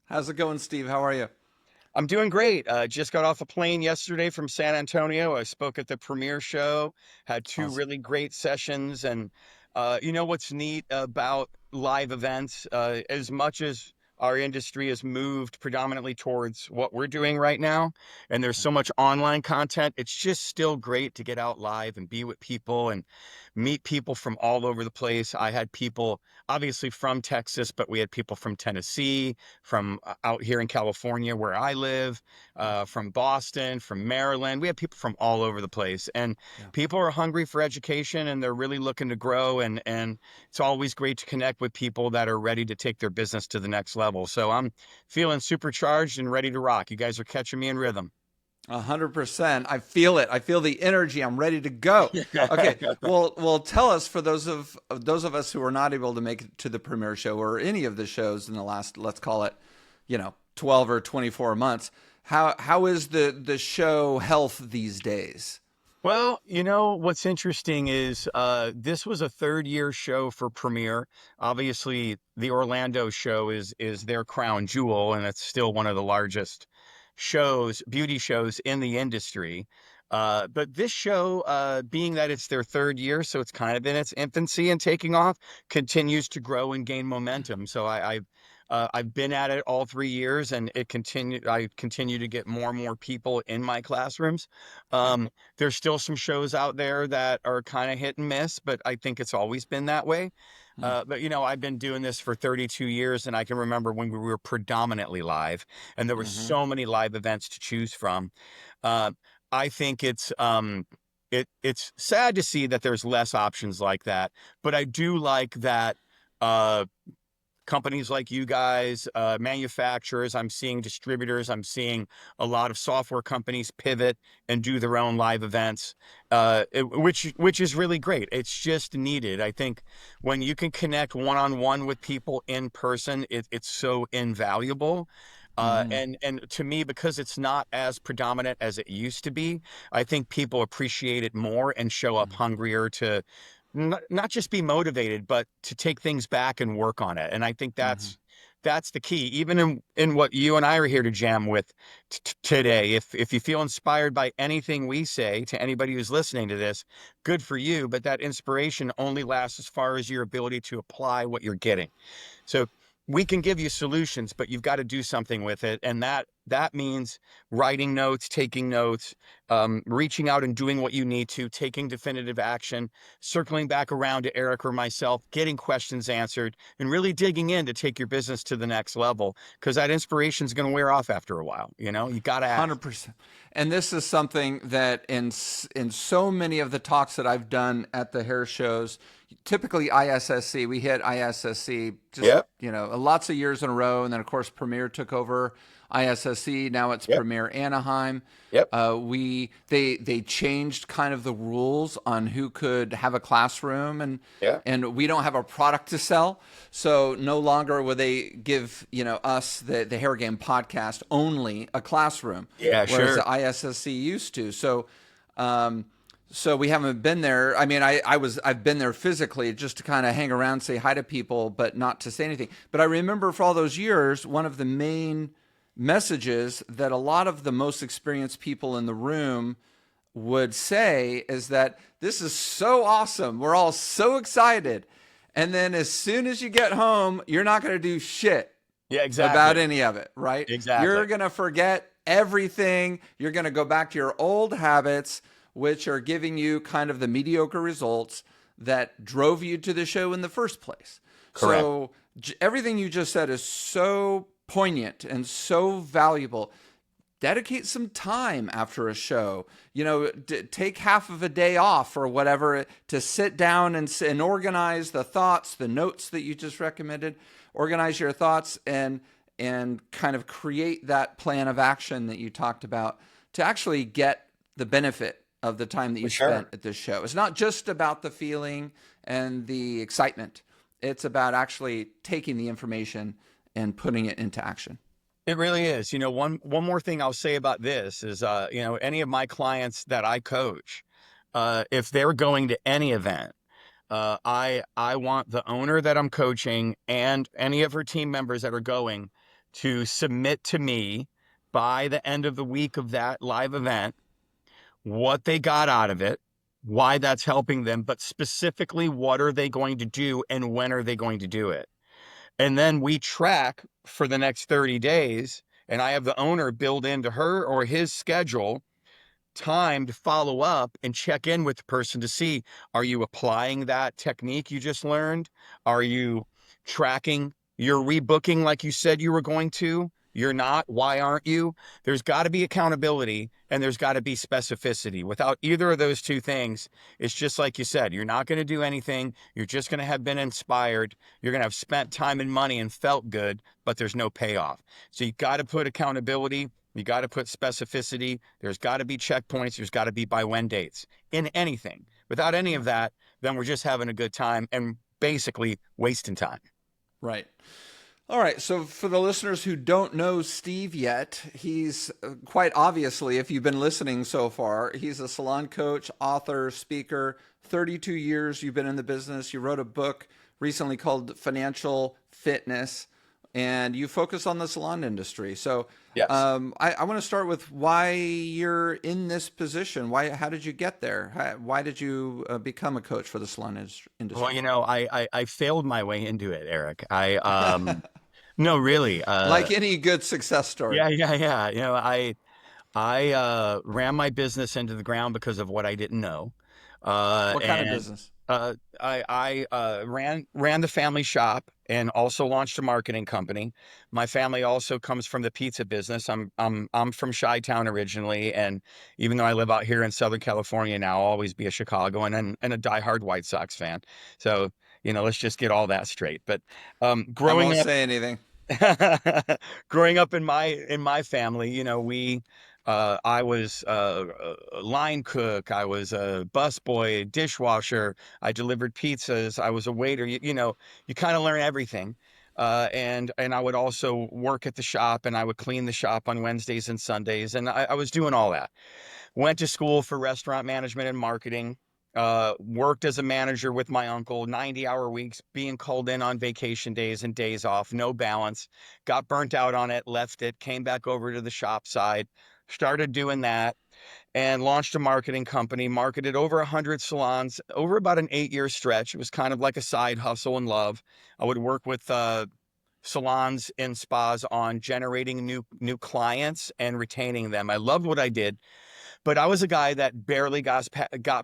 How's it going, Steve? How are you? I'm doing great. Just got off a plane yesterday from San Antonio. I spoke at the premiere show, had two Awesome. really great sessions. And you know what's neat about live events? As much as our industry has moved predominantly towards what we're doing right now, and there's so much online content, it's just still great to get out live and be with people and meet people from all over the place. I had people obviously from Texas, but we had people from Tennessee, from out here in California where I live, from Boston, from Maryland. We have people from all over the place, and Yeah. people are hungry for education and they're really looking to grow. And it's always great to connect with people that are ready to take their business to the next level. So I'm feeling supercharged and ready to rock. You guys are catching me in rhythm. 100%. I feel it. I feel the energy. I'm ready to go. Okay. Well, tell us for those of us who are not able to make it to the premiere show or any of the shows in the last, let's call it, 12 or 24 months. How is the show health these days? Well, you know, what's interesting is this was a third year show for Premiere. Obviously, the Orlando show is their crown jewel, and it's still one of the largest shows, beauty shows in the industry. But this show, being that it's their third year, so it's kind of in its infancy and taking off, continues to grow and gain momentum. So I've been at it all 3 years, and I continue to get more and more people in my classrooms. Okay. There's still some shows out there that are kind of hit and miss, but I think it's always been that way. But you know, I've been doing this for 32 years, and I can remember when we were predominantly live, and there were Mm-hmm. so many live events to choose from. Uh, I think it's sad to see that there's less options like that, but I do like that. Uh, Companies like you guys, manufacturers, I'm seeing distributors, I'm seeing a lot of software companies pivot and do their own live events, which is really great. It's just needed. I think when you can connect one on one with people in person, it's so invaluable. Mm-hmm. And to me, because it's not as predominant as it used to be, I think people appreciate it more and show up hungrier to not just be motivated, but to take things back and work on it. And I think Mm-hmm. that's the key, even in what you and I are here to jam with today. If you feel inspired by anything we say to anybody who's listening to this, good for you. But that inspiration only lasts as far as your ability to apply what you're getting. So we can give you solutions, but you've got to do something with it. And that means writing notes, taking notes, reaching out and doing what you need to, taking definitive action, circling back around to Eric or myself, getting questions answered, and really digging in to take your business to the next level. Because that inspiration is going to wear off after a while. You know, you got to act. 100%. And this is something that in so many of the talks that I've done at the hair shows, typically ISSC, we hit ISSC just, Yep. lots of years in a row. And then, of course, Premiere took over ISSC. Now it's Yep. Premiere Anaheim. Yep. They changed kind of the rules on who could have a classroom, Yeah. and we don't have a product to sell, so no longer will they give us the Hair Game podcast only a classroom, Yeah. whereas Sure. the ISSC used to. So we haven't been there. I mean, I've been there physically just to kind of hang around, say hi to people, but not to say anything. But I remember for all those years, one of the main messages that a lot of the most experienced people in the room would say is that this is so awesome. We're all so excited. And then as soon as you get home, you're not going to do shit Yeah. about Exactly. any of it, right? You're Exactly. going to forget everything. You're going to go back to your old habits, which are giving you kind of the mediocre results that drove you to the show in the first place. Correct. So everything you just said is so poignant and so valuable. Dedicate some time after a show. Take half of a day off or whatever to sit down and organize the thoughts, the notes that you just recommended. Organize your thoughts and kind of create that plan of action that you talked about to actually get the benefit of the time that For you spent sure. at this show. It's not just about the feeling and the excitement. It's about actually taking the information and putting it into action. It really is. You know, one more thing I'll say about this is, you know, any of my clients that I coach, if they're going to any event, I want the owner that I'm coaching and any of her team members that are going to submit to me by the end of the week of that live event what they got out of it, why that's helping them, but specifically what are they going to do and when are they going to do it. And then we track for the next 30 days, and I have the owner build into her or his schedule time to follow up and check in with the person to see, are you applying that technique you just learned? Are you tracking your rebooking like you said you were going to? You're not. Why aren't you? There's got to be accountability and there's got to be specificity. Without either of those two things, it's just like you said, you're not going to do anything. You're just going to have been inspired. You're going to have spent time and money and felt good, but there's no payoff. So you got to put accountability. You got to put specificity. There's got to be checkpoints. There's got to be by when dates in anything. Without any of that, then we're just having a good time and basically wasting time. Right. All right. So for the listeners who don't know Steve yet, he's quite obviously, if you've been listening so far, he's a salon coach, author, speaker. 32 years you've been in the business. You wrote a book recently called Financial Fitness, and you focus on the salon industry. So Yes. I want to start with why you're in this position. How did you get there? Why did you become a coach for the salon Well, industry? I failed my way into it, Eric. No, really. Like any good success story. Yeah. I ran my business into the ground because of what I didn't know. What kind of And business? I ran the family shop and also launched a marketing company. My family also comes from the pizza business. I'm from Chi-Town originally, and even though I live out here in Southern California now, I'll always be a Chicago and a diehard White Sox fan. So, let's just get all that straight. But I growing won't up say anything. growing up in my family, I was a line cook, I was a busboy, dishwasher, I delivered pizzas, I was a waiter. You kind of learn everything. And I would also work at the shop and I would clean the shop on Wednesdays and Sundays, and I was doing all that. Went to school for restaurant management and marketing. Worked as a manager with my uncle, 90-hour weeks, being called in on vacation days and days off, no balance. Got burnt out on it, left it, came back over to the shop side, started doing that, and launched a marketing company, marketed over 100 salons over about an 8-year stretch. It was kind of like a side hustle and love. I would work with salons and spas on generating new clients and retaining them. I loved what I did. But I was a guy that barely got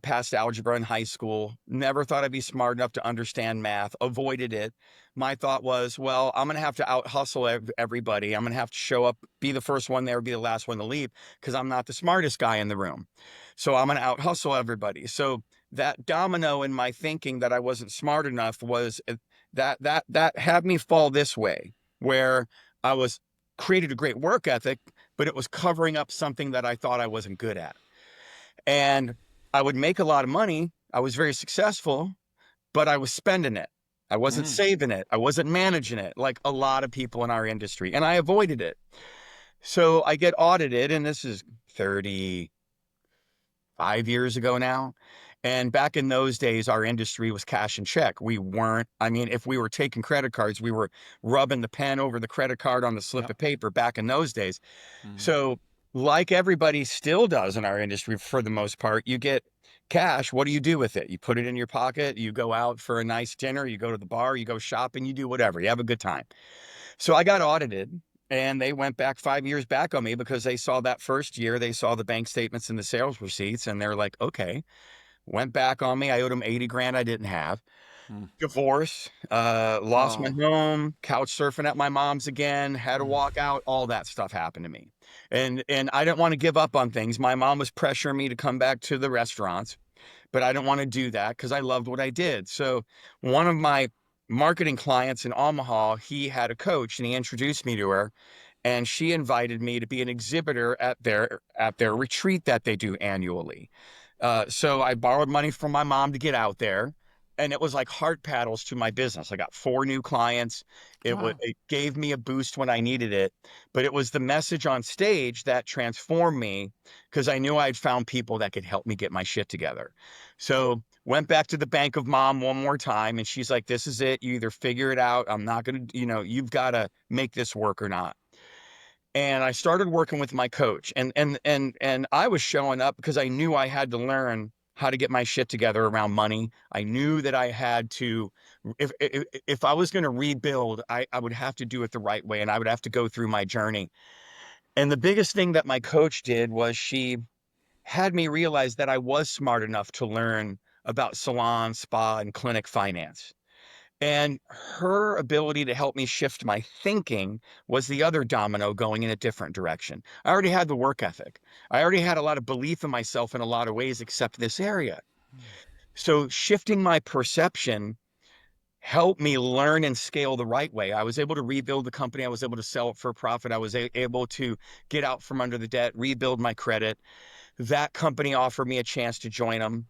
past algebra in high school, never thought I'd be smart enough to understand math, avoided it. My thought was, well, I'm going to have to out hustle everybody. I'm going to have to show up, be the first one there, be the last one to leave, because I'm not the smartest guy in the room. So I'm going to out hustle everybody. So that domino in my thinking that I wasn't smart enough was that had me fall this way, where I was created a great work ethic, but it was covering up something that I thought I wasn't good at. And I would make a lot of money. I was very successful, but I was spending it. I wasn't Mm. saving it. I wasn't managing it like a lot of people in our industry. And I avoided it. So I get audited, and this is 35 years ago now. And back in those days, our industry was cash and check. We weren't, I mean, if we were taking credit cards, we were rubbing the pen over the credit card on the slip Yep. of paper back in those days. Hmm. So, like everybody still does in our industry for the most part, you get cash. What do you do with it? You put it in your pocket, you go out for a nice dinner, you go to the bar, you go shopping, you do whatever, you have a good time. So, I got audited. And they went back 5 years back on me because they saw that first year, they saw the bank statements and the sales receipts, and they're like, okay, went back on me. I owed them 80 grand I didn't have. Mm. Divorce, lost my Oh. home, couch surfing at my mom's again, had to Mm. walk out, all that stuff happened to me. And I didn't want to give up on things. My mom was pressuring me to come back to the restaurants, but I didn't want to do that because I loved what I did. So one of my marketing clients in Omaha, he had a coach and he introduced me to her, and she invited me to be an exhibitor at their retreat that they do annually. So I borrowed money from my mom to get out there, and it was like heart paddles to my business. I got 4 new clients. Wow. It gave me a boost when I needed it, but it was the message on stage that transformed me because I knew I'd found people that could help me get my shit together. So went back to the bank of mom one more time, and she's like, "This is it. You either figure it out. I'm not gonna, you've got to make this work or not." And I started working with my coach, and I was showing up because I knew I had to learn how to get my shit together around money. I knew that I had to, if I was going to rebuild, I would have to do it the right way, and I would have to go through my journey. And the biggest thing that my coach did was she had me realize that I was smart enough to learn about salon, spa, and clinic finance. And her ability to help me shift my thinking was the other domino going in a different direction. I already had the work ethic. I already had a lot of belief in myself in a lot of ways, except this area. So shifting my perception helped me learn and scale the right way. I was able to rebuild the company. I was able to sell it for a profit. I was able to get out from under the debt, rebuild my credit. That company offered me a chance to join them.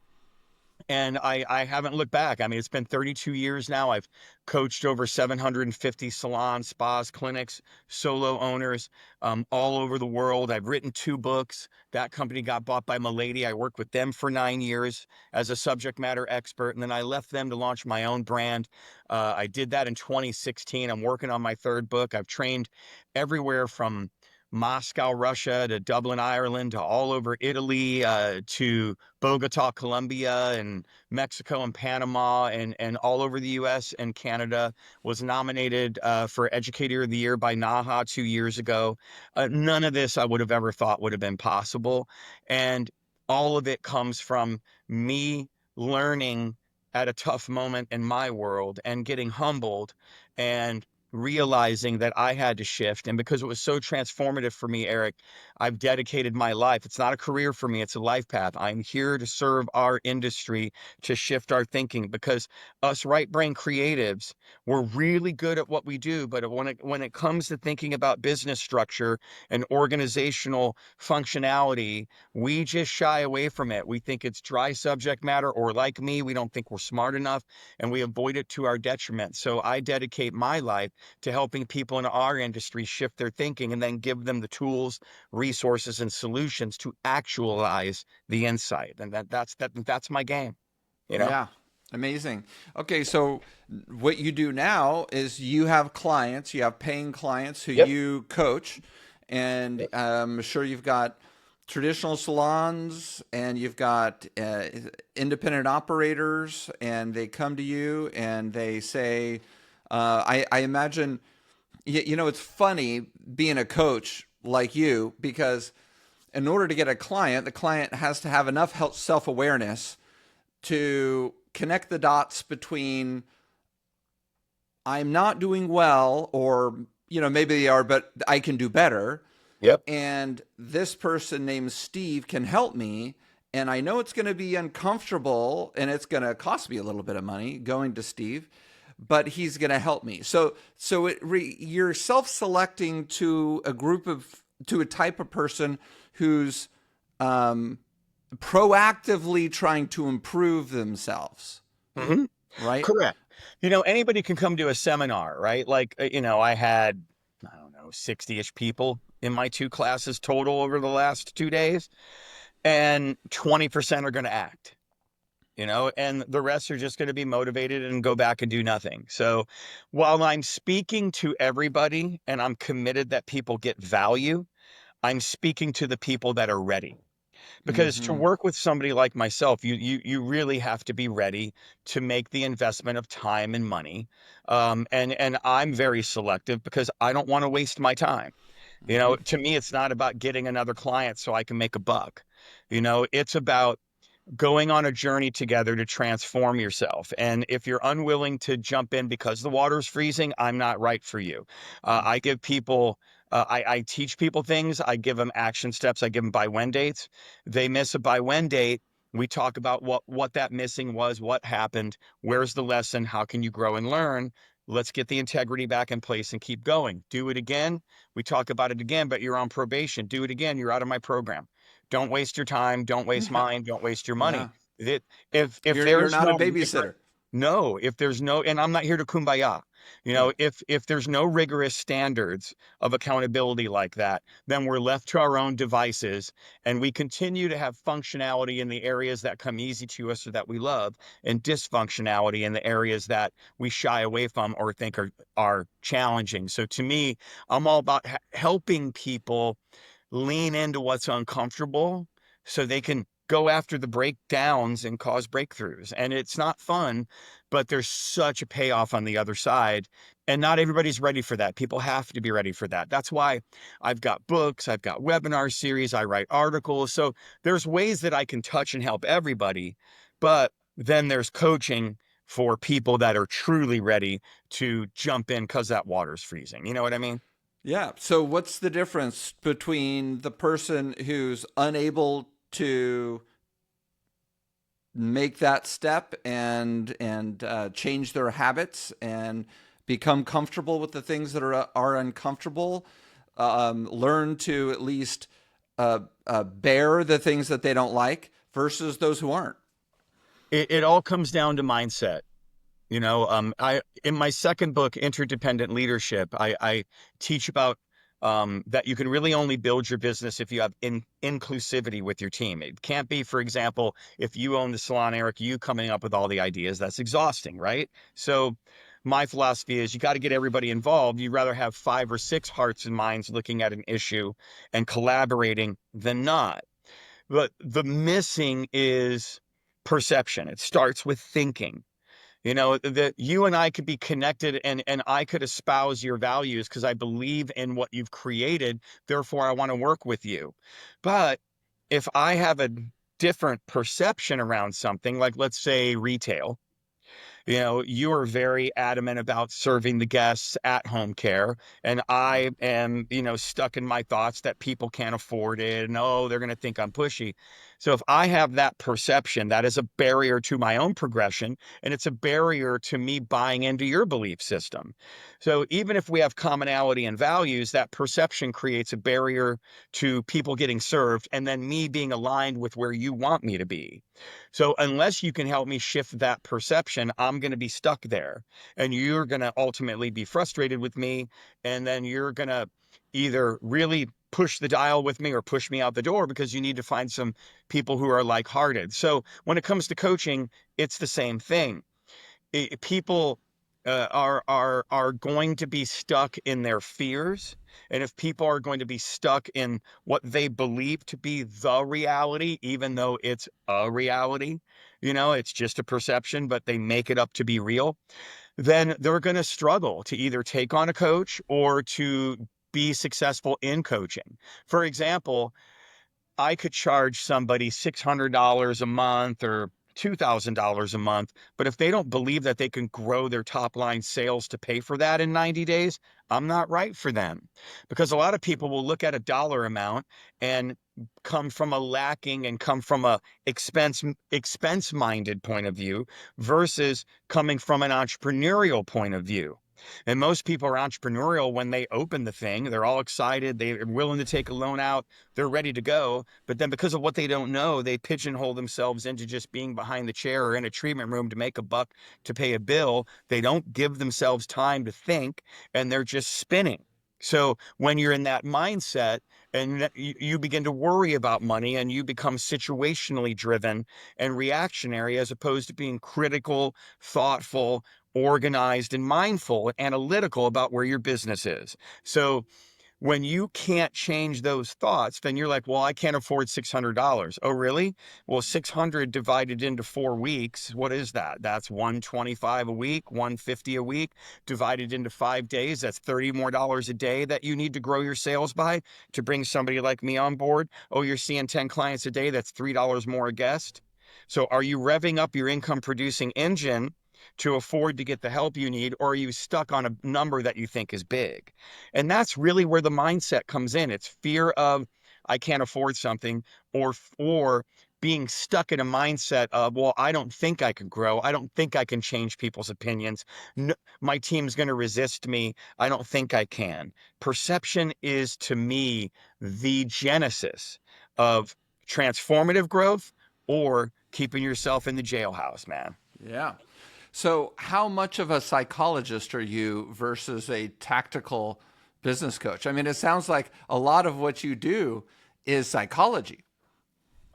And I haven't looked back. I mean, it's been 32 years now. I've coached over 750 salons, spas, clinics, solo owners, all over the world. I've written 2 books. That company got bought by Milady. I worked with them for 9 years as a subject matter expert, and then I left them to launch my own brand. I did that in 2016. I'm working on my 3rd book. I've trained everywhere from Moscow, Russia, to Dublin, Ireland, to all over Italy, to Bogota, Colombia, and Mexico and Panama, and all over the US and Canada. Was nominated for Educator of the Year by NAHA 2 years ago. None of this I would have ever thought would have been possible. And all of it comes from me learning at a tough moment in my world and getting humbled and realizing that I had to shift. And because it was so transformative for me, Eric, I've dedicated my life. It's not a career for me, it's a life path. I'm here to serve our industry, to shift our thinking, because us right brain creatives, we're really good at what we do. But when it comes to thinking about business structure and organizational functionality, we just shy away from it. We think it's dry subject matter, or like me, we don't think we're smart enough, and we avoid it to our detriment. So I dedicate my life to helping people in our industry shift their thinking and then give them the tools, resources, and solutions to actualize the insight. And that's my game, you know? Yeah, amazing. Okay, so what you do now is you have clients, you have paying clients who Yep. you coach, and Yep. I'm sure you've got traditional salons and you've got independent operators, and they come to you and they say, I imagine, it's funny being a coach like you because in order to get a client, the client has to have enough self awareness to connect the dots between I'm not doing well, or maybe they are, but I can do better, Yep. and this person named Steve can help me, and I know it's going to be uncomfortable and it's going to cost me a little bit of money going to Steve, but he's going to help me. You're self-selecting to a type of person who's um, proactively trying to improve themselves, Hmm. right? Correct. Anybody can come to a seminar, right? Like, I had, I don't know, 60-ish people in my 2 classes total over the last 2 days, and 20% are going to act. And the rest are just going to be motivated and go back and do nothing. So while I'm speaking to everybody and I'm committed that people get value, I'm speaking to the people that are ready. Because to Mm-hmm. work with somebody like myself, you really have to be ready to make the investment of time and money. And I'm very selective because I don't want to waste my time. Mm-hmm. To me, it's not about getting another client so I can make a buck. It's about going on a journey together to transform yourself. And if you're unwilling to jump in because the water's freezing, I'm not right for you. I give people, I teach people things. I give them action steps. I give them by when dates. They miss a by when date. We talk about what that missing was, what happened, where's the lesson, how can you grow and learn. Let's get the integrity back in place and keep going. Do it again. We talk about it again, but you're on probation. Do it again. You're out of my program. Don't waste your time. Don't waste Yeah. mine. Don't waste your money. Yeah. If You're there's not a no rigor, babysitter. no, if there's no, and I'm not here to kumbaya. You Yeah. know, if there's no rigorous standards of accountability like that, then we're left to our own devices, and we continue to have functionality in the areas that come easy to us or that we love, and dysfunctionality in the areas that we shy away from or think are challenging. So to me, I'm all about helping people lean into what's uncomfortable so they can go after the breakdowns and cause breakthroughs. And it's not fun, but there's such a payoff on the other side. And not everybody's ready for that. People have to be ready for that. That's why I've got books, I've got webinar series, I write articles. So there's ways that I can touch and help everybody. But then there's coaching for people that are truly ready to jump in because that water's freezing. You know what I mean? Yeah. So what's the difference between the person who's unable to make that step and change their habits and become comfortable with the things that are uncomfortable, learn to at least bear the things that they don't like, versus those who aren't? It all comes down to mindset. You know, I in my second book, Interdependent Leadership, I teach about that you can really only build your business if you have inclusivity with your team. It can't be, for example, if you own the salon, Eric, you coming up with all the ideas. That's exhausting, right? So my philosophy is you got to get everybody involved. You'd rather have 5 or 6 hearts and minds looking at an issue and collaborating than not. But the missing is perception. It starts with thinking. You know, that you and I could be connected, and I could espouse your values because I believe in what you've created. Therefore, I want to work with you. But if I have a different perception around something, like let's say retail, you know, you are very adamant about serving the guests at home care. And I am, you know, stuck in my thoughts that people can't afford it. And oh, they're going to think I'm pushy. So if I have that perception, that is a barrier to my own progression. And it's a barrier to me buying into your belief system. So even if we have commonality in values, that perception creates a barrier to people getting served and then me being aligned with where you want me to be. So unless you can help me shift that perception, I'm going to be stuck there. And you're going to ultimately be frustrated with me. And then you're going to either really push the dial with me or push me out the door because you need to find some people who are like-hearted. So when it comes to coaching, it's the same thing. People are going to be stuck in their fears, and if people are going to be stuck in what they believe to be the reality, even though it's a reality, you know, it's just a perception, but they make it up to be real, then they're going to struggle to either take on a coach or to be successful in coaching. For example, I could charge somebody $600 a month or $2,000 a month, but if they don't believe that they can grow their top line sales to pay for that in 90 days, I'm not right for them. Because a lot of people will look at a dollar amount and come from a lacking and come from a expense minded point of view versus coming from an entrepreneurial point of view. And most people are entrepreneurial when they open the thing. They're all excited. They're willing to take a loan out. They're ready to go. But then because of what they don't know, they pigeonhole themselves into just being behind the chair or in a treatment room to make a buck to pay a bill. They don't give themselves time to think, and they're just spinning. So when you're in that mindset and you begin to worry about money and you become situationally driven and reactionary as opposed to being critical, thoughtful, organized, and mindful and analytical about where your business is. So when you can't change those thoughts, then you're like, well, I can't afford $600. Oh, really? Well, 600 divided into 4 weeks, what is that? That's 125 a week, 150 a week, divided into 5 days. That's $30 more a day that you need to grow your sales by to bring somebody like me on board. Oh, you're seeing 10 clients a day. That's $3 more a guest. So are you revving up your income producing engine to afford to get the help you need, or are you stuck on a number that you think is big? And that's really where the mindset comes in. It's fear of I can't afford something, or being stuck in a mindset of, well, I don't think I can grow. I don't think I can change people's opinions. No, my team's going to resist me. I don't think I can. Perception is, to me, the genesis of transformative growth or keeping yourself in the jailhouse, man. Yeah. So, how much of a psychologist are you versus a tactical business coach? I mean, it sounds like a lot of what you do is psychology.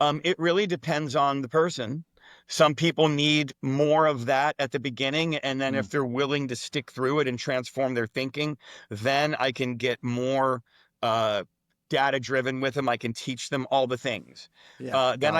It really depends on the person. Some people need more of that at the beginning, and then Mm, if they're willing to stick through it and transform their thinking, then I can get more uh, data driven with them. I can teach them all the things. yeah, Then got it.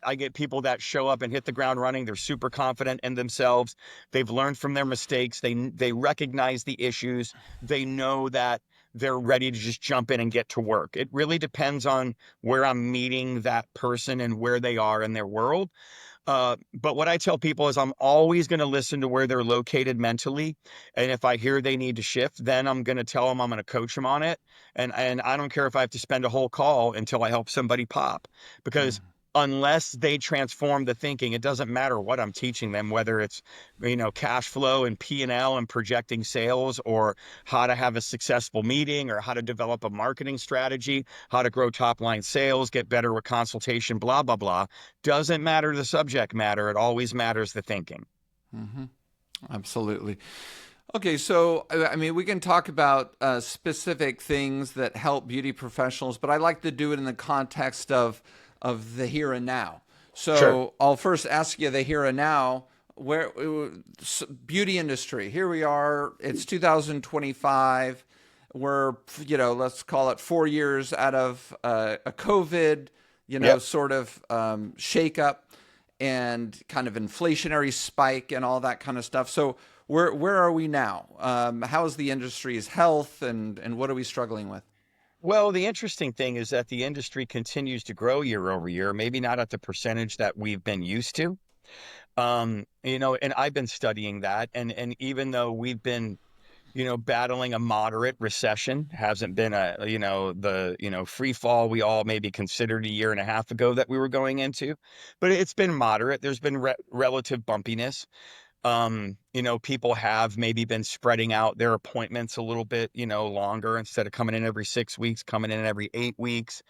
I get people that show up and hit the ground running. They're super confident in themselves. They've learned from their mistakes. They recognize the issues. They know that they're ready to just jump in and get to work. It really depends on where I'm meeting that person and where they are in their world. But what I tell people is I'm always going to listen to where they're located mentally. And if I hear they need to shift, then I'm going to tell them I'm going to coach them on it. And I don't care if I have to spend a whole call until I help somebody pop, Mm, because unless they transform the thinking, it doesn't matter what I'm teaching them, whether it's, cash flow and P&L and projecting sales, or how to have a successful meeting, or how to develop a marketing strategy, how to grow top line sales, get better with consultation, blah, blah, blah. Doesn't matter the subject matter. It always matters the thinking. hmm Absolutely. Okay, so I mean, we can talk about specific things that help beauty professionals, but I like to do it in the context of the here and now. Sure. So I'll first ask you the here and now. Where beauty industry? Here we are. It's 2025. We're let's call it 4 years out of a COVID Yep. sort of shakeup and kind of inflationary spike and all that kind of stuff. So where are we now? How is the industry's health, and what are we struggling with? Well, the interesting thing is that the industry continues to grow year over year, maybe not at the percentage that we've been used to. And I've been studying that. And even though we've been, battling a moderate recession, hasn't been free fall we all maybe considered a year and a half ago that we were going into, but it's been moderate. There's been relative bumpiness. People have maybe been spreading out their appointments a little bit, longer, instead of coming in every 6 weeks, coming in every 8 weeks.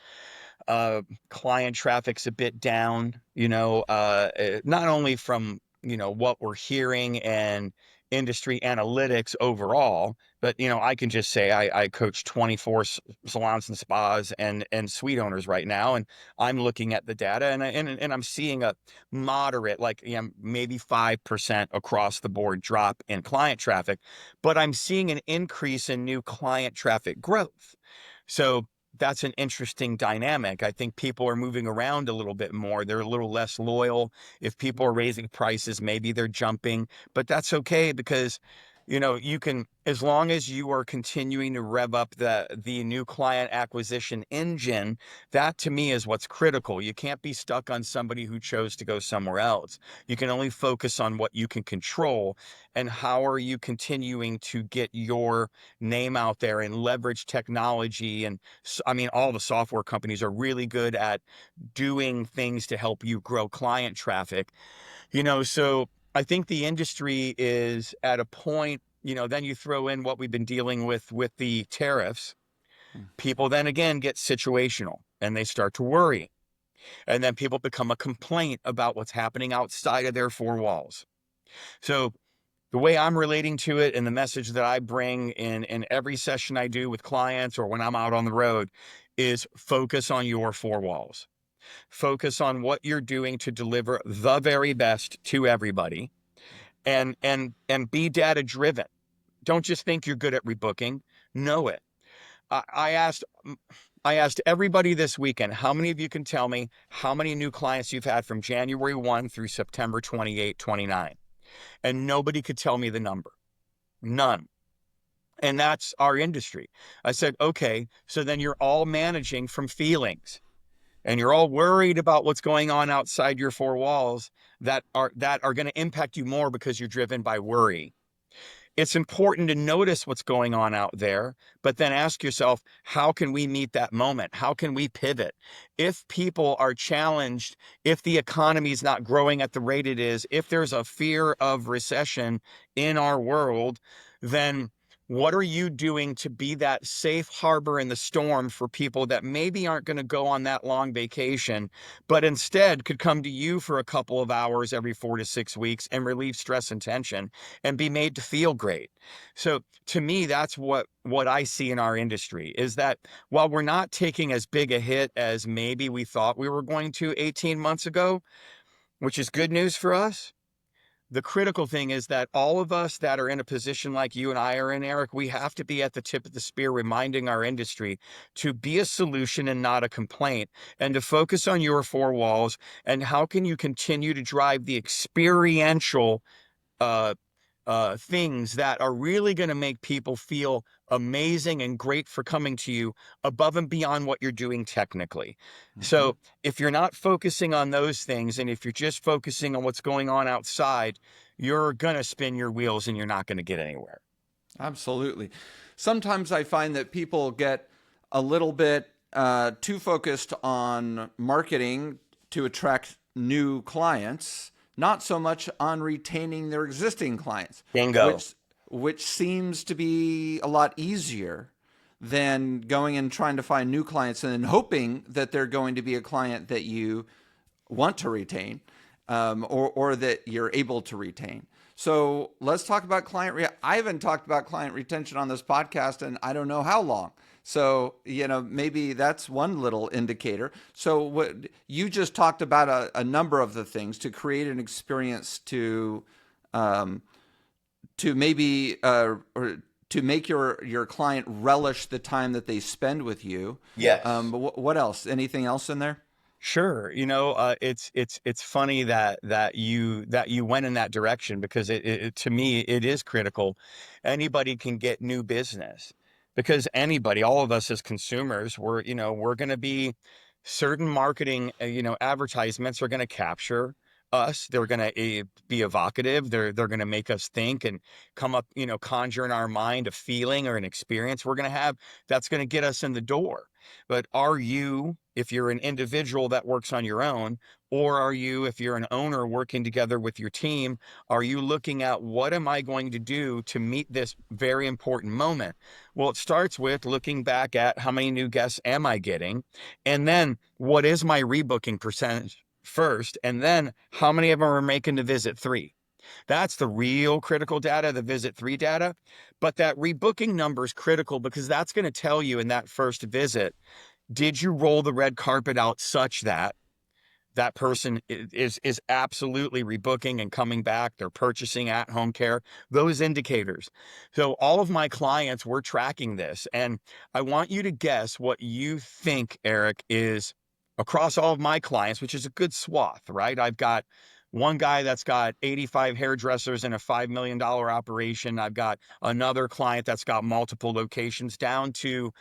Client traffic's a bit down, not only from, what we're hearing and industry analytics overall, but, I can just say I coach 24 salons and spas and suite owners right now. And I'm looking at the data, and I'm seeing a moderate, like, maybe 5% across the board drop in client traffic, but I'm seeing an increase in new client traffic growth. So that's an interesting dynamic. I think people are moving around a little bit more. They're a little less loyal. If people are raising prices, maybe they're jumping, but that's okay, because you can, as long as you are continuing to rev up the new client acquisition engine, that to me is what's critical. You can't be stuck on somebody who chose to go somewhere else. You can only focus on what you can control, and how are you continuing to get your name out there and leverage technology. And I mean, all the software companies are really good at doing things to help you grow client traffic. So I think the industry is at a point, then you throw in what we've been dealing with the tariffs. People then again get situational and they start to worry. And then people become a complaint about what's happening outside of their four walls. So the way I'm relating to it, and the message that I bring in every session I do with clients or when I'm out on the road, is focus on your four walls. Focus on what you're doing to deliver the very best to everybody, and be data driven. Don't just think you're good at rebooking. Know it. I, I asked I asked everybody this weekend, how many of you can tell me how many new clients you've had from January 1 through September 28, 29? And nobody could tell me the number. None. And that's our industry. I said, okay, so then you're all managing from feelings, and you're all worried about what's going on outside your four walls that are going to impact you more because you're driven by worry. It's important to notice what's going on out there, but then ask yourself, how can we meet that moment? How can we pivot? If people are challenged, if the economy is not growing at the rate it is, if there's a fear of recession in our world, then What are you doing to be that safe harbor in the storm for people that maybe aren't going to go on that long vacation, but instead could come to you for a couple of hours every 4 to 6 weeks and relieve stress and tension and be made to feel great? So to me, that's what I see in our industry, is that while we're not taking as big a hit as maybe we thought we were going to 18 months ago, which is good news for us, the critical thing is that all of us that are in a position like you and I are in, Eric, we have to be at the tip of the spear, reminding our industry to be a solution and not a complaint, and to focus on your four walls and how can you continue to drive the experiential uh, things that are really going to make people feel amazing and great for coming to you above and beyond what you're doing technically. Hmm. So if you're not focusing on those things, and if you're just focusing on what's going on outside, you're going to spin your wheels and you're not going to get anywhere. Absolutely. Sometimes I find that people get a little bit too focused on marketing to attract new clients, not so much on retaining their existing clients, Bingo. which which seems to be a lot easier than going and trying to find new clients and then hoping that they're going to be a client that you want to retain, or that you're able to retain. So let's talk about I haven't talked about client retention on this podcast and I don't know how long. So, maybe that's one little indicator. So what you just talked about, a number of the things to create an experience um, to maybe or to make your client relish the time that they spend with you. Yes. But what else? Anything else in there? Sure. It's funny that you went in that direction, because to me it is critical. Anybody can get new business, because anybody, all of us as consumers, we're going to be certain marketing, advertisements are going to capture us. They're going to be evocative. They're going to make us think and come up, conjure in our mind a feeling or an experience we're going to have that's going to get us in the door. But are you, if you're an individual that works on your own, or are you, if you're an owner working together with your team, are you looking at what am I going to do to meet this very important moment? Well, it starts with looking back at how many new guests am I getting? And then what is my rebooking percentage first? And then how many of them are making the visit 3? That's the real critical data, the visit 3 data. But that rebooking number is critical, because that's going to tell you in that first visit, did you roll the red carpet out such that that person is absolutely rebooking and coming back? They're purchasing at home care, those indicators. So all of my clients, we're tracking this. And I want you to guess what you think, Eric, is across all of my clients, which is a good swath, right? I've got one guy that's got 85 hairdressers in a $5 million operation. I've got another client that's got multiple locations, down to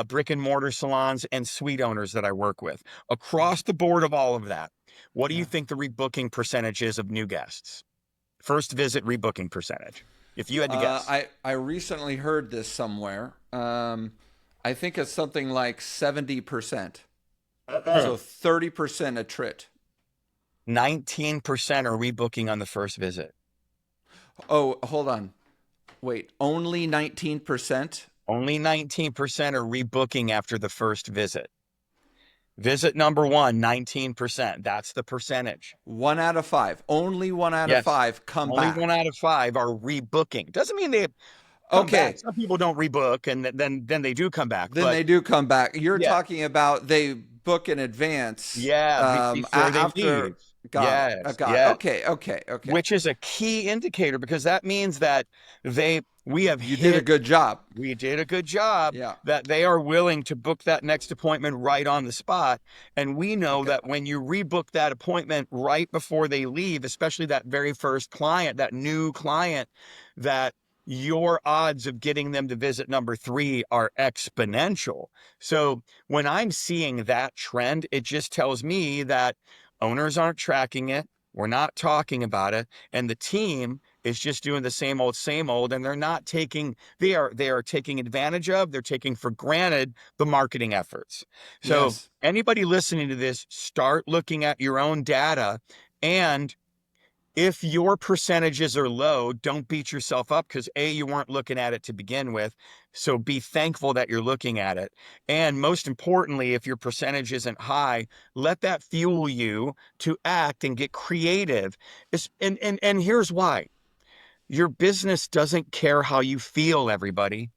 brick and mortar salons and suite owners that I work with. Across the board of all of that, what do you Yeah. think the rebooking percentage is of new guests? First visit rebooking percentage, if you had to guess. I recently heard this somewhere. I think it's something like 70%. So 30% attrit. 19% are rebooking on the first visit. Oh, hold on. Wait, only 19%? Only 19% are rebooking after the first visit. Visit number one, 19%. That's the percentage. One out of five. Only one out of Yes. five come Only one back. out of five are rebooking. Doesn't mean they come back. Okay, Some people don't rebook, and then they do come back. then But they do come back. You're yeah, talking about they book in advance yeah, before they after. leave. Got it. Yes, Got it. yes. Okay, okay, okay. Which is a key indicator, because that means that we have You did a hit good job. we did a good job, Yeah. that they are willing to book that next appointment right on the spot. And we know Okay. that when you rebook that appointment right before they leave, especially that very first client, that new client, that your odds of getting them to visit number 3 are exponential. So when I'm seeing that trend, it just tells me that owners aren't tracking it. We're not talking about it. And the team is just doing the same old, and they're not taking, they are taking advantage of, they're taking for granted the marketing efforts. So Yes. anybody listening to this, start looking at your own data, and If your percentages are low, don't beat yourself up because A, you weren't looking at it to begin with. So be thankful that you're looking at it. And most importantly, if your percentage isn't high, let that fuel you to act and get creative. And here's why. Your business doesn't care how you feel, everybody.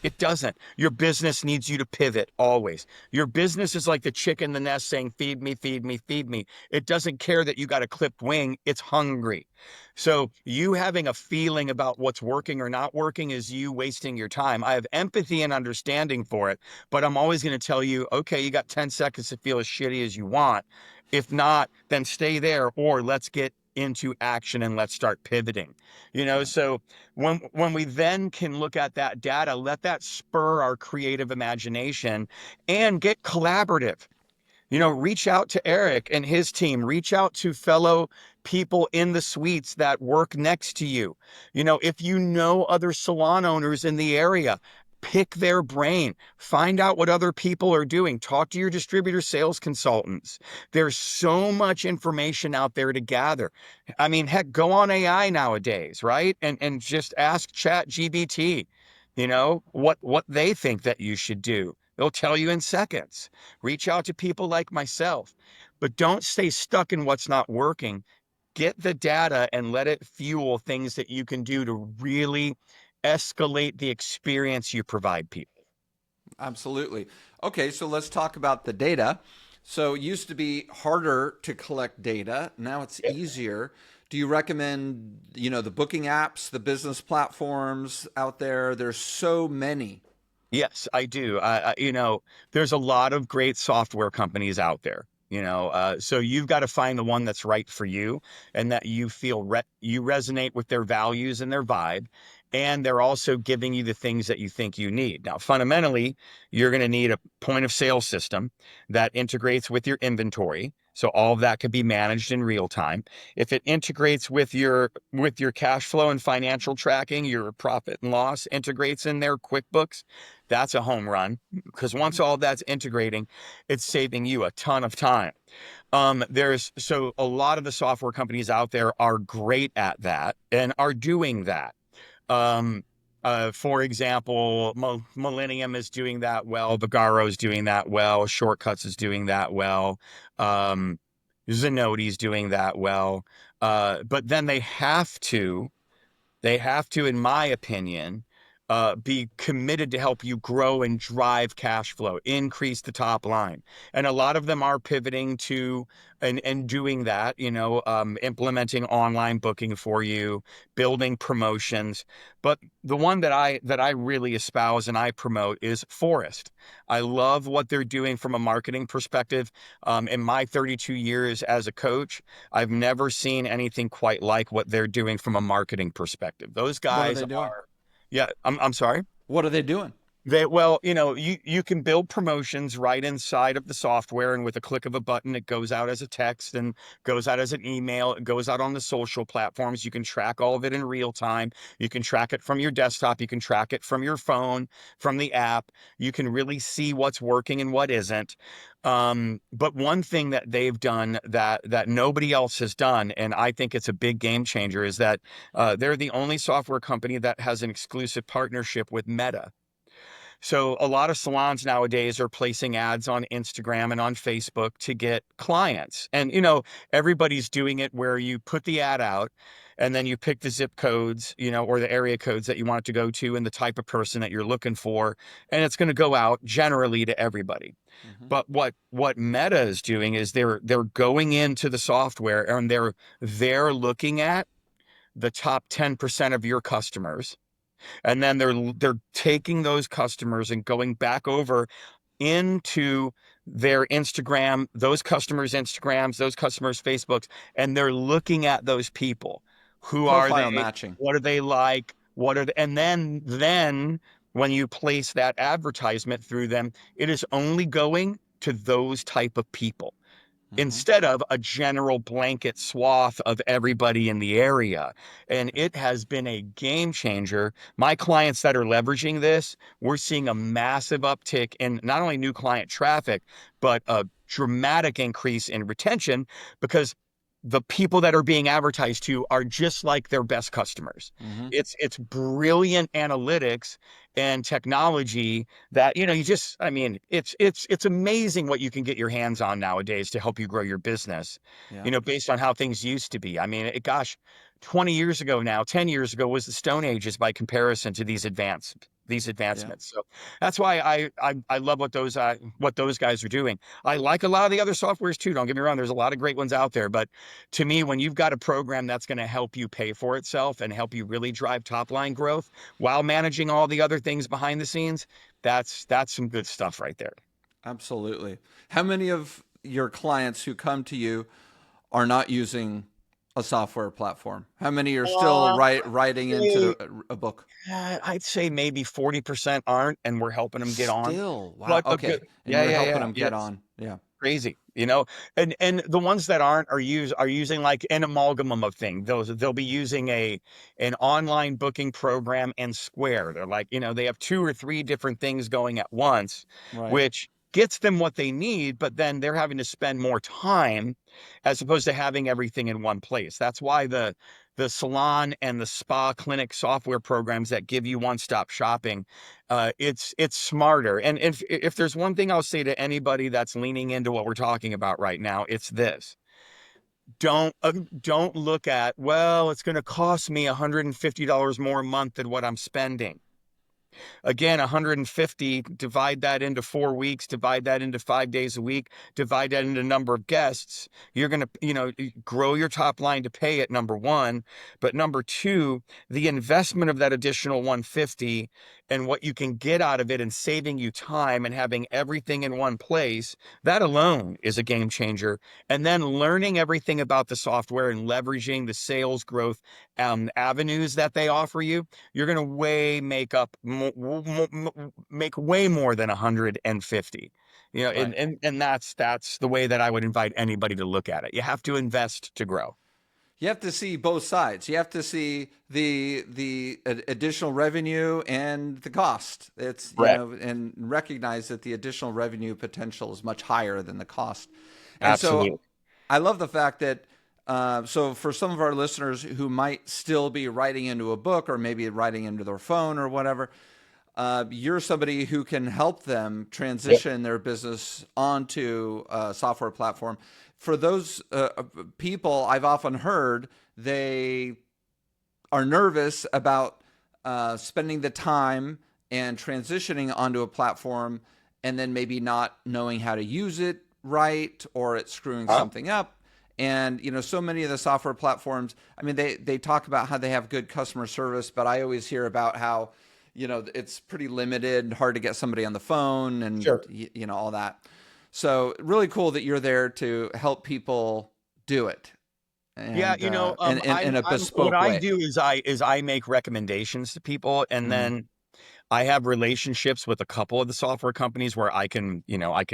It doesn't. Your business needs you to pivot always. Your business is like the chick in the nest saying, feed me, feed me, feed me. It doesn't care that you got a clipped wing. It's hungry. So you having a feeling about what's working or not working is you wasting your time. I have empathy and understanding for it, but I'm always going to tell you, okay, you got 10 seconds to feel as shitty as you want. If not, then stay there or let's get into action and let's start pivoting. Yeah. So when we then can look at that data, let that spur our creative imagination and get collaborative. Reach out to Eric and his team, reach out to fellow people in the suites that work next to you. If you know other salon owners in the area, pick their brain, find out what other people are doing, talk to your distributor sales consultants. There's so much information out there to gather. I mean, heck, go on AI nowadays, right? And just ask Chat GBT, what they think that you should do. They'll tell you in seconds. Reach out to people like myself, but don't stay stuck in what's not working. Get the data and let it fuel things that you can do to really escalate the experience you provide people. Absolutely. Okay, so let's talk about the data. So it used to be harder to collect data. Now it's Yeah. easier. Do you recommend, the booking apps, the business platforms out there? There's so many. Yes, I do. There's a lot of great software companies out there. So you've got to find the one that's right for you and that you feel you resonate with their values and their vibe, and they're also giving you the things that you think you need. Now, fundamentally, you're going to need a point of sale system that integrates with your inventory. So all of that could be managed in real time. If it integrates with your cash flow and financial tracking, your profit and loss integrates in their QuickBooks, that's a home run because once all that's integrating, it's saving you a ton of time. So a lot of the software companies out there are great at that and are doing that. Um, for example, Millennium is doing that well. Vigaro is doing that well. Shortcuts is doing that well. Um, Zenoti is doing that well. But then they have to, in my opinion, be committed to help you grow and drive cash flow, increase the top line. And a lot of them are pivoting to and doing that, implementing online booking for you, building promotions. But the one that I really espouse and I promote is Forest. I love what they're doing from a marketing perspective. In my 32 years as a coach, I've never seen anything quite like what they're doing from a marketing perspective. Those What are guys they doing? are, yeah, I'm sorry. What are they doing? Well, you can build promotions right inside of the software, and with a click of a button, it goes out as a text and goes out as an email. It goes out on the social platforms. You can track all of it in real time. You can track it from your desktop. You can track it from your phone, from the app. You can really see what's working and what isn't. But one thing that they've done that nobody else has done, and I think it's a big game changer, is that they're the only software company that has an exclusive partnership with Meta. So a lot of salons nowadays are placing ads on Instagram and on Facebook to get clients. And, everybody's doing it where you put the ad out and then you pick the zip codes, or the area codes that you want it to go to and the type of person that you're looking for. And it's going to go out generally to everybody. Hmm. But what Meta is doing is they're going into the software and they're looking at the top 10% of your customers, and then they're taking those customers and going back over into their Instagram, those customers' Instagrams, those customers' Facebooks, and they're looking at those people. Who are Profile they? matching. What are they like? And then when you place that advertisement through them, it is only going to those type of people Hmm. instead of a general blanket swath of everybody in the area. And it has been a game changer. My clients that are leveraging this, we're seeing a massive uptick in not only new client traffic, but a dramatic increase in retention because the people that are being advertised to are just like their best customers. Hmm. It's brilliant analytics and technology that, you just, I mean, it's amazing what you can get your hands on nowadays to help you grow your business, Yeah. based on how things used to be. I mean, gosh, 20 years ago now, 10 years ago was the Stone Ages by comparison to these Yeah. advancements. So that's why I love what those guys are doing. I like a lot of the other softwares too. Don't get me wrong. There's a lot of great ones out there, but to me, when you've got a program that's going to help you pay for itself and help you really drive top line growth while managing all the other things behind the scenes, that's some good stuff right there. Absolutely. How many of your clients who come to you are not using a software platform? How many are still Uh, writing into say, a book? I'd say maybe 40% aren't, and we're helping them get on. Still, wow. But good, Okay, and yeah, you're yeah, helping yeah, them get yes. on. Yeah. Crazy, and the ones that aren't are using like an amalgam of things. They'll be using an online booking program and Square. They're like, they have two or three different things going at once, Right. which gets them what they need, but then they're having to spend more time as opposed to having everything in one place. That's why the salon and the spa clinic software programs that give you one-stop shopping, it's smarter. And if there's one thing I'll say to anybody that's leaning into what we're talking about right now, it's this: don't look at, well, it's going to cost me $150 more a month than what I'm spending. Again, 150, divide that into 4 weeks, divide that into 5 days a week, divide that into number of guests. You're going to, grow your top line to pay it, number one. But number two, the investment of that additional 150 and what you can get out of it and saving you time and having everything in one place, that alone is a game changer. And then learning everything about the software and leveraging the sales growth avenues that they offer you, you're going to make way more than 150. Right. And that's the way that I would invite anybody to look at it. You have to invest to grow. You have to see both sides. You have to see the additional revenue and the cost. It's, Right. and recognize that the additional revenue potential is much higher than the cost. And so Absolutely. I love the fact that, so for some of our listeners who might still be writing into a book or maybe writing into their phone or whatever, you're somebody who can help them Yep. transition their business onto a software platform. For those people, I've often heard they are nervous about spending the time and transitioning onto a platform and then maybe not knowing how to use it right, or it's screwing Huh? something up. And so many of the software platforms, I mean, they talk about how they have good customer service, but I always hear about how it's pretty limited, hard to get somebody on the phone, and Sure. all that. So really cool that you're there to help people do it, Yeah, and in a I'm what bespoke I way. do is I make recommendations to people, and Mm-hmm. then I have relationships with a couple of the software companies where I can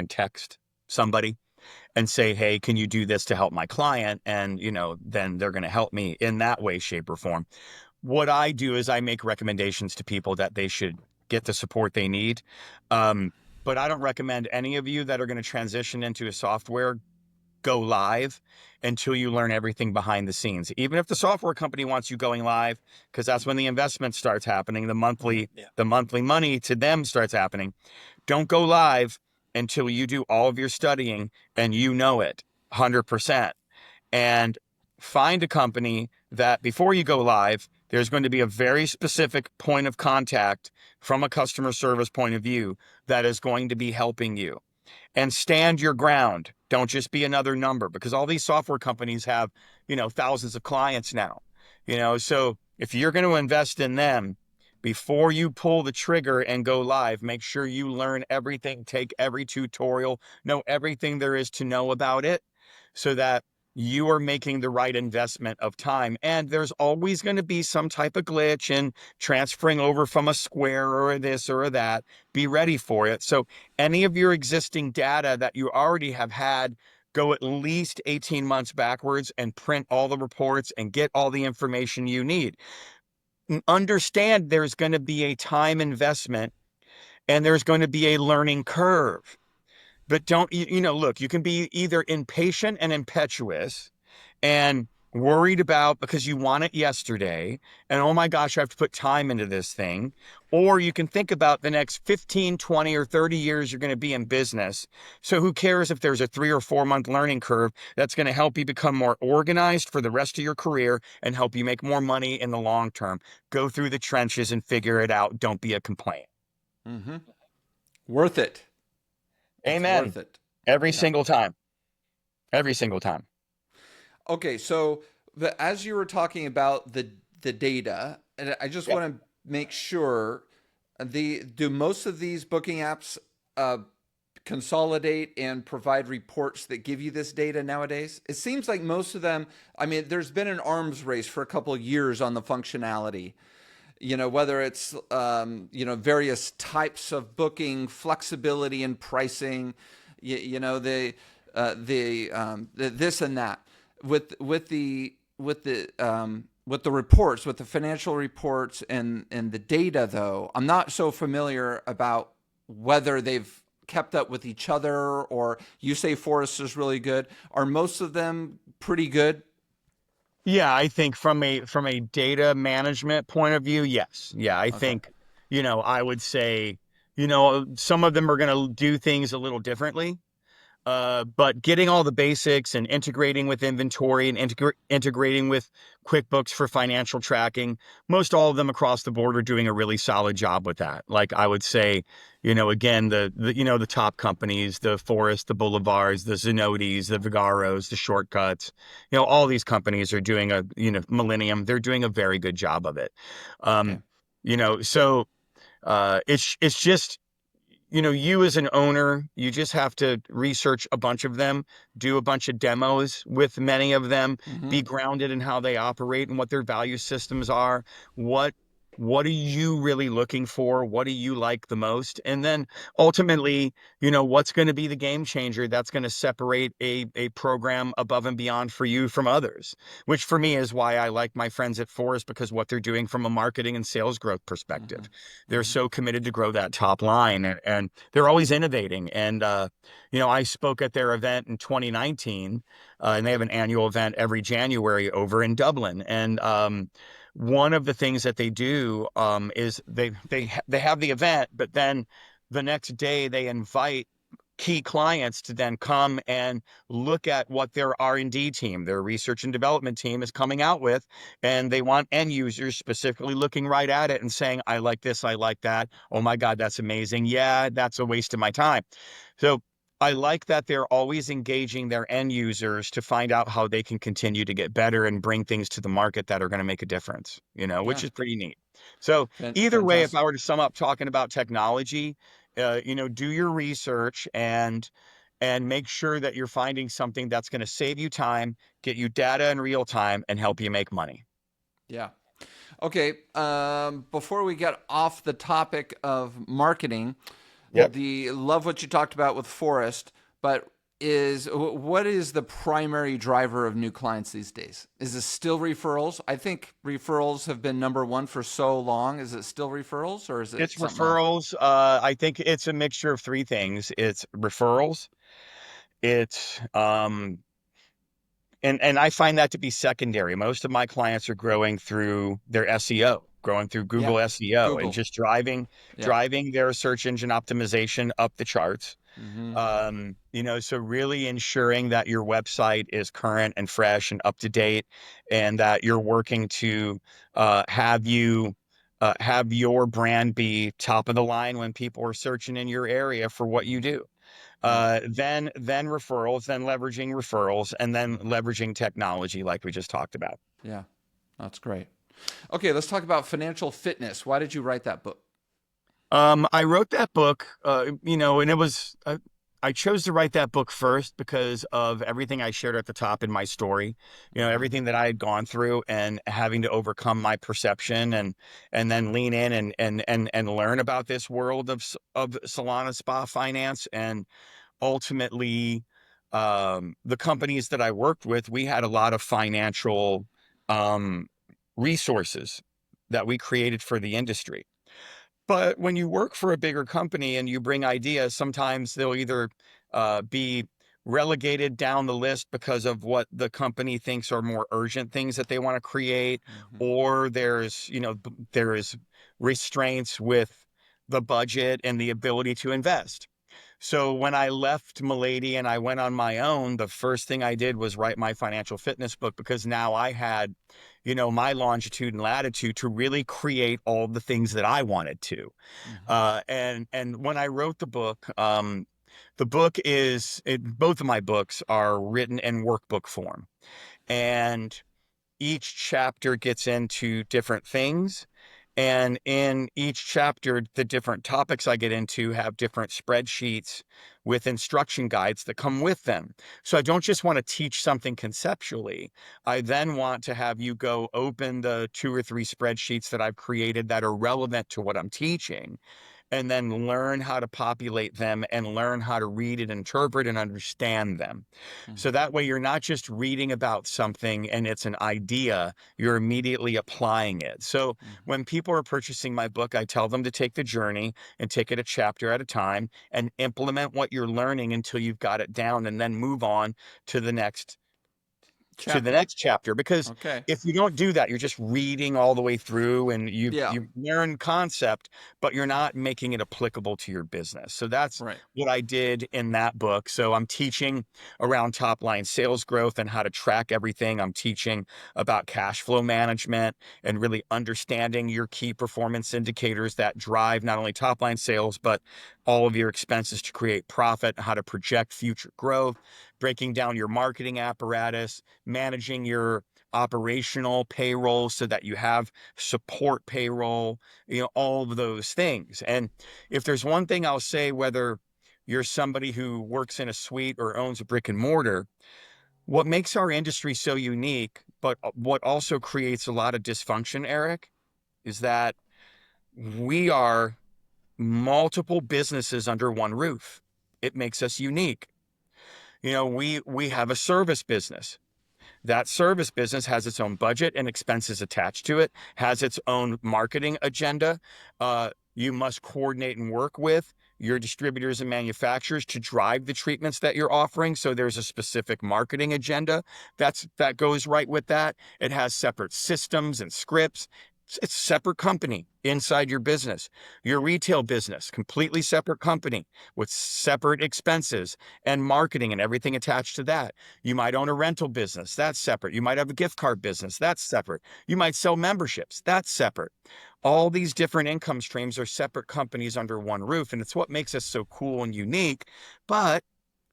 text somebody and say, hey, can you do this to help my client? And, then they're going to help me in that way, shape, or form. What I do is I make recommendations to people that they should get the support they need. Um, but I don't recommend any of you that are going to transition into a software go live until you learn everything behind the scenes. Even if the software company wants you going live, because that's when the investment starts happening, the monthly money to them starts happening. Don't go live until you do all of your studying and you know it 100%. And find a company that before you go live, there's going to be a very specific point of contact from a customer service point of view that is going to be helping you. And stand your ground. Don't just be another number, because all these software companies have, thousands of clients now. So if you're going to invest in them, before you pull the trigger and go live, make sure you learn everything, take every tutorial, know everything there is to know about it, so that you are making the right investment of time. And there's always going to be some type of glitch in transferring over from a Square or a this or a that. Be ready for it. So any of your existing data that you already have had, go at least 18 months backwards and print all the reports and get all the information you need. Understand there's going to be a time investment and there's going to be a learning curve. But don't, look, you can be either impatient and impetuous and worried about because you want it yesterday and oh my gosh, I have to put time into this thing. Or you can think about the next 15, 20, or 30 years you're going to be in business. So who cares if there's a 3 or 4 month learning curve that's going to help you become more organized for the rest of your career and help you make more money in the long term. Go through the trenches and figure it out. Don't be a complaint. Mm-hmm. Worth it. It's Amen. worth it. Every Yeah. single time. Every single time. Okay, so as you were talking about the data, and I just Yep. want to make sure the do most of these booking apps uh, consolidate and provide reports that give you this data nowadays? It seems like most of them. I mean, there's been an arms race for a couple of years on the functionality. Whether it's various types of booking, flexibility and pricing, the this and that with the reports, with the financial reports and the data. Though I'm not so familiar about whether they've kept up with each other, or you say Forest is really good. Are most of them pretty good? Yeah, I think from a data management point of view, yes. Yeah, I Okay. think, I would say, some of them are going to do things a little differently. But getting all the basics and integrating with inventory and integrating with QuickBooks for financial tracking, most all of them across the board are doing a really solid job with that. Like I would say, again, the top companies, the Forest, the Boulevards, the Zenotis, the Vigaros, the Shortcuts, all these companies are doing Millennium, they're doing a very good job of it. Okay. Um, so it's just you as an owner, you just have to research a bunch of them, do a bunch of demos with many of them, Mm-hmm. be grounded in how they operate and what their value systems are. What what are you really looking for? What do you like the most? And then ultimately, what's going to be the game changer that's going to separate a program above and beyond for you from others, which for me is why I like my friends at Forest because what they're doing from a marketing and sales growth Mm-hmm. perspective. They're Mm-hmm. so committed to grow that top line and they're always innovating. And, I spoke at their event in 2019, and they have an annual event every January over in Dublin. And, one of the things that they do is they have the event, but then the next day they invite key clients to then come and look at what their R&D team, their research and development team is coming out with. And they want end users specifically looking right at it and saying, I like this, I like that. Oh my God, that's amazing. Yeah, that's a waste of my time. So I like that they're always engaging their end users to find out how they can continue to get better and bring things to the market that are going to make a difference, which Yeah. is pretty neat. So either way, if Fantastic. I were to sum up talking about technology, do your research and make sure that you're finding something that's going to save you time, get you data in real time, and help you make money. Yeah. Okay. Before we get off the topic of marketing, Yep. the love what you talked about with Forest, but what is the primary driver of new clients these days? Is it still referrals? I think referrals have been number one for so long. Is it still referrals or is it It's something else? referrals. I think it's a mixture of three things. It's referrals. It's and I find that to be secondary. Most of my clients are growing through their SEO, growing through Yeah. Google SEO, and Google. just driving Yeah. driving their search engine optimization up the charts. Mm-hmm. So really ensuring that your website is current and fresh and up to date, and that you're working to have your brand be top of the line when people are searching in your area for what you do. Yeah. Then referrals, then leveraging referrals, and then leveraging technology like we just talked about. Yeah. That's great. Okay, let's talk about financial fitness. Why did you write that book? I wrote that book, and I chose to write that book first because of everything I shared at the top in my story, Mm-hmm. everything that I had gone through and having to overcome my perception and then lean in and learn about this world of salon and spa finance. And ultimately, the companies that I worked with, we had a lot of financial um, resources that we created for the industry. But when you work for a bigger company and you bring ideas, sometimes they'll either be relegated down the list because of what the company thinks are more urgent things that they want to create, Hmm. or there is restraints with the budget and the ability to invest. So when I left Milady and I went on my own, the first thing I did was write my financial fitness book, because now I had, my longitude and latitude to really create all the things that I wanted to. Hmm. And when I wrote the book both of my books are written in workbook form, and each chapter gets into different things. And in each chapter, the different topics I get into have different spreadsheets with instruction guides that come with them. So I don't just want to teach something conceptually. I then want to have you go open the 2 or 3 spreadsheets that I've created that are relevant to what I'm teaching, and then learn how to populate them and learn how to read and interpret and understand them. So Hmm. that way you're not just reading about something and it's an idea, you're immediately applying it. So Hmm. when people are purchasing my book, I tell them to take the journey and take it a chapter at a time and implement what you're learning until you've got it down, and then move on to the next to the Chapter. next chapter. Because Okay. if you don't do that, you're just reading all the way through, and Yeah. you learn concept, but you're not making it applicable to your business. So that's Right. what I did in that book. So I'm teaching around top line sales growth and how to track everything. I'm teaching about cash flow management and really understanding your key performance indicators that drive not only top line sales, but all of your expenses to create profit, how to project future growth, breaking down your marketing apparatus, managing your operational payroll so that you have support payroll, all of those things. And if there's one thing I'll say, whether you're somebody who works in a suite or owns a brick and mortar, what makes our industry so unique, but what also creates a lot of dysfunction, Eric, is that we are multiple businesses under one roof. It makes us unique. We have a service business. That service business has its own budget and expenses attached to it, has its own marketing agenda. You must coordinate and work with your distributors and manufacturers to drive the treatments that you're offering. So there's a specific marketing agenda that goes right with that. It has separate systems and scripts. It's a separate company inside your business. Your retail business, completely separate company with separate expenses and marketing and everything attached to that. You might own a rental business, that's separate. You might have a gift card business, that's separate. You might sell memberships, that's separate. All these different income streams are separate companies under one roof, and it's what makes us so cool and unique. But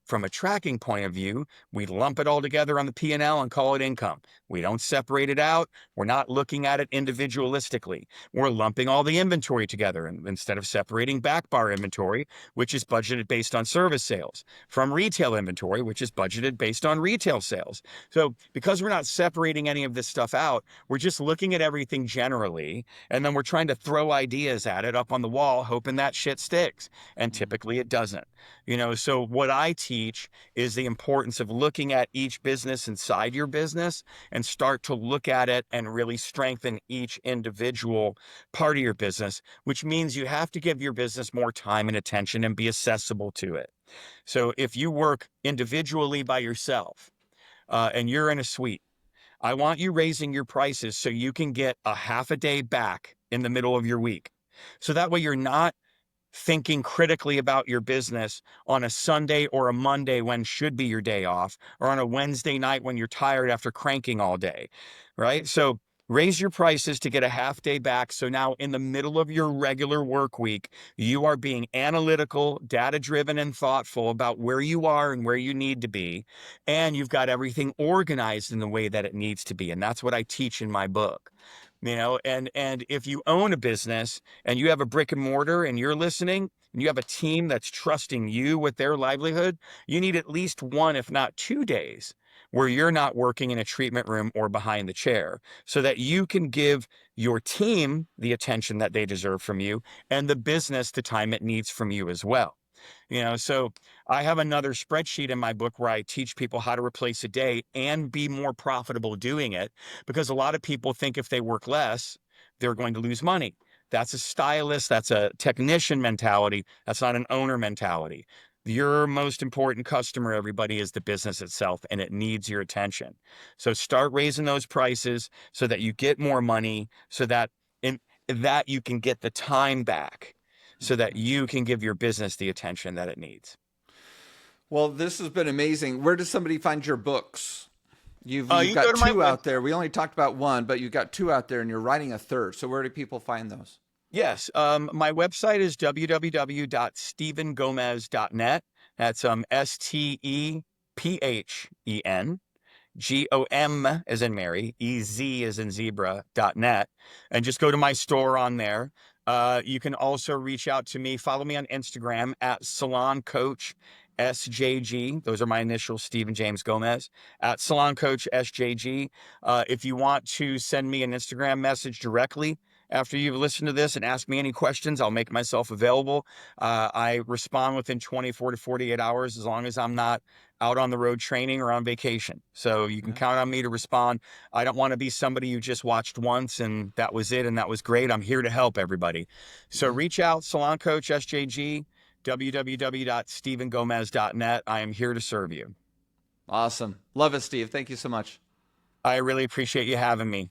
from a tracking point of view, we lump it all together on the P&L and call it income. We don't separate it out. We're not looking at it individualistically. We're lumping all the inventory together, and instead of separating back bar inventory, which is budgeted based on service sales, from retail inventory, which is budgeted based on retail sales. So because we're not separating any of this stuff out, we're just looking at everything generally, and then we're trying to throw ideas at it up on the wall, hoping that shit sticks. And Hmm. typically it doesn't. So what I teach is the importance of looking at each business inside your business and start to look at it and really strengthen each individual part of your business, which means you have to give your business more time and attention and be accessible to it. So if you work individually by yourself, and you're in a suite, I want you raising your prices so you can get a half a day back in the middle of your week. So that way you're not thinking critically about your business on a Sunday or a Monday when should be your day off, or on a Wednesday night when you're tired after cranking all day, right? So raise your prices to get a half day back. So now in the middle of your regular work week, you are being analytical, data driven, and thoughtful about where you are and where you need to be. And you've got everything organized in the way that it needs to be. And that's what I teach in my book. And if you own a business and you have a brick and mortar and you're listening and you have a team that's trusting you with their livelihood, you need at least one, if not 2 days, where you're not working in a treatment room or behind the chair, so that you can give your team the attention that they deserve from you, and the business the time it needs from you as well. So I have another spreadsheet in my book where I teach people how to replace a day and be more profitable doing it, because a lot of people think if they work less, they're going to lose money. That's a stylist, that's a technician mentality. That's not an owner mentality. Your most important customer, everybody, is the business itself, and it needs your attention. So start raising those prices so that you get more money, so that in that you can get the time back, so that you can give your business the attention that it needs. Well, this has been amazing. Where does somebody find your books? You've You go got to my two web. out there. We only talked about one, but you've got two out there, and you're writing a third. So where do people find those? Yes, my website is www.stephengomez.net. That's STEPHEN as in Mary, EZ as in zebra.net, and just go to my store on there. You can also reach out to me, follow me on Instagram at Salon Coach SJG. Those are my initials, Stephen James Gomez, at Salon Coach SJG. If you want to send me an Instagram message directly after you've listened to this and ask me any questions, I'll make myself available. I respond within 24 to 48 hours as long as I'm not out on the road training or on vacation. So you can Yeah. count on me to respond. I don't want to be somebody you just watched once and that was it and that was great. I'm here to help everybody. So Yeah. reach out, Salon Coach SJG, www.stephengomez.net. I am here to serve you. Awesome. Love it, Steve. Thank you so much. I really appreciate you having me.